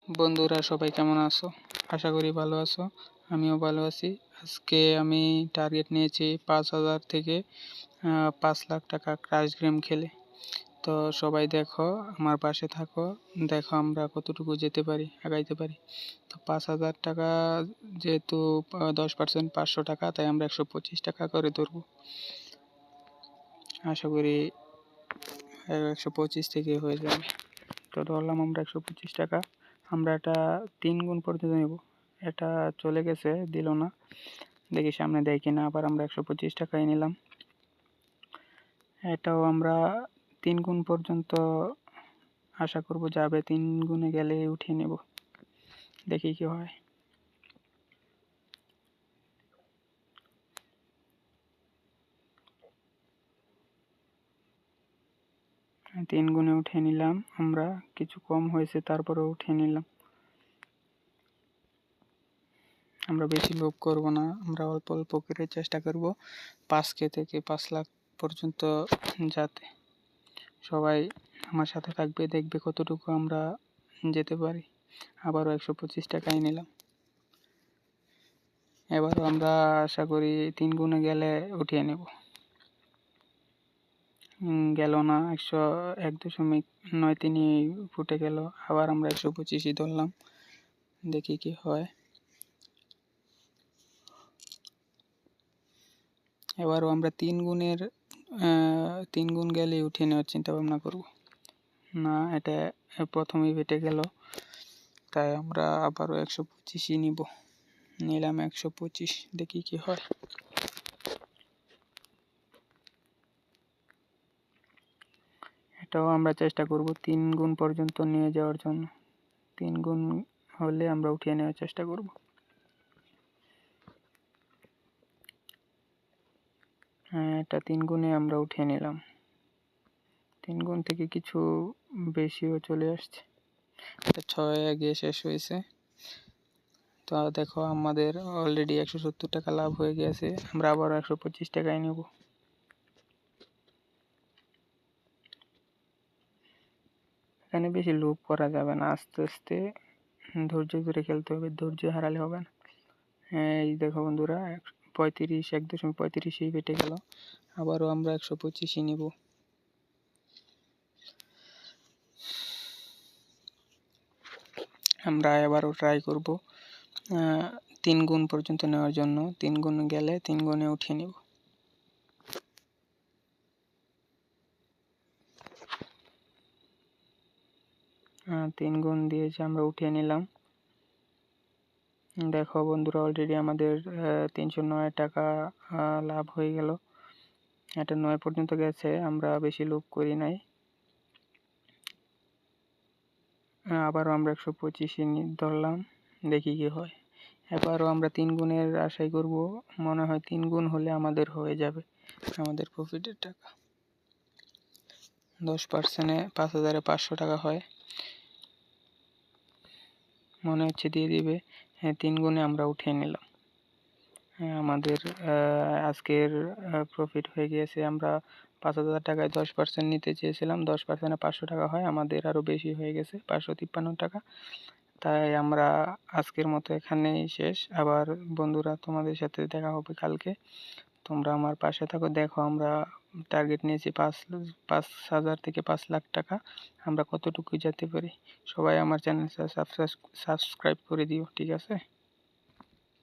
বন্ধুরা সবাই কেমন আছো? আশা করি ভালো আছো। আমিও ভালো আছি। আজকে আমি টার্গেট নিয়েছি 5,000 থেকে 5 লাখ টাকা ক্র্যাশ গেম খেলে। তো সবাই দেখো, আমার পাশে থাকো, দেখো আমরা কতটুকু যেতে পারি, আগাইতে পারি। তো 5,000 টাকা যেহেতু 10% 500 টাকা, তাই আমরা 125 টাকা করে ধরবো। আশা করি 125 থেকে হয়ে যাবে। তো ধরলাম আমরা 125 টাকা। আমরা এটা 3 গুণ পর্যন্ত নেব। এটা চলে গেছে, দিল না, দেখি সামনে দেয় কিনা। আবার আমরা 125 টাকাই নিলাম। এটাও আমরা 3 গুণ পর্যন্ত আশা করব যাবে। 3 গুণে গেলে উঠিয়ে নেব, দেখি কি হয়। তিন গুণে উঠিয়ে নিলাম আমরা, কিছু কম হয়েছে তারপরেও উঠিয়ে নিলাম। আমরা বেশি লোভ করব না, আমরা অল্প অল্প করে চেষ্টা করব 5K থেকে 5 লাখ পর্যন্ত যাতে। সবাই আমার সাথে থাকবে, দেখবে কতটুকু আমরা যেতে পারি। আবারও 125 টাকাই নিলাম। এবারও আমরা আশা করি 3 গুণে গেলে উঠিয়ে নেব। গেল না, 101.93 ফুটে গেল। আবার আমরা 125ই ধরলাম, দেখি কি হয়। এবারও আমরা 3 গুণ গেলে উঠিয়ে নেওয়ার চিন্তা ভাবনা করব। না, এটা প্রথমেই বেটে গেল, তাই আমরা আবারও 125ই নিব। নিলাম 125, দেখি কি হয়। এটাও আমরা চেষ্টা করব 3 গুণ পর্যন্ত নিয়ে যাওয়ার জন্য। 3 গুণ হলে আমরা উঠিয়ে নেওয়ার চেষ্টা করব। হ্যাঁ, এটা 3 গুণে আমরা উঠিয়ে নিলাম। 3 গুণ থেকে কিছু বেশিও চলে আসছে। 6 গিয়ে শেষ হয়েছে। তো দেখো, আমাদের অলরেডি 170 টাকা লাভ হয়ে গেছে। আমরা আবার 125 টাকায় নেব। এখানে বেশি লোভ করা যাবে না, আস্তে আস্তে ধৈর্য ধরে খেলতে হবে, ধৈর্য হারালে হবে না। হ্যাঁ, এই দেখো বন্ধুরা, 1.35 বেটে গেল। আবারও আমরা 125ই নেব। আমরা এবারও ট্রাই করব 3 গুণ পর্যন্ত নেওয়ার জন্য। 3 গুণ গেলে 3 গুণে উঠিয়ে নেব। 3 গুণ দিয়েছে, আমরা উঠিয়ে নিলাম। দেখো বন্ধুরা, অলরেডি আমাদের 309 টাকা লাভ হয়ে গেল। এটা 9 পর্যন্ত গেছে, আমরা বেশি লোভ করি নাই। আবারও আমরা 125 ধরলাম, দেখি কি হয়। এবারও আমরা 3 গুণের আশাই করব। মনে হয় 3 গুণ হলে আমাদের হয়ে যাবে, আমাদের প্রফিটের টাকা। 10%-এ 5,500 টাকা হয়, মনে হচ্ছে দিয়ে দিবে। হ্যাঁ, 3 গুণে আমরা উঠিয়ে নিলাম। আমাদের আজকের প্রফিট হয়ে গিয়েছে। আমরা 5,000 টাকায় 10% নিতে চেয়েছিলাম, 10%-এ 500 টাকা হয়, আমাদের আরও বেশি হয়ে গেছে, 553 টাকা। তাই আমরা আজকের মতো এখানেই শেষ। আবার বন্ধুরা, তোমাদের সাথে দেখা হবে কালকে। তোমরা আমার পাশে থাকো। দেখো, আমরা টার্গেট নিয়েছি 5,000 থেকে 5 লাখ টাকা। আমরা কতটুকু যেতে পারি। সবাই আমার চ্যানেল সাবস্ক্রাইব করে দিও, ঠিক আছে?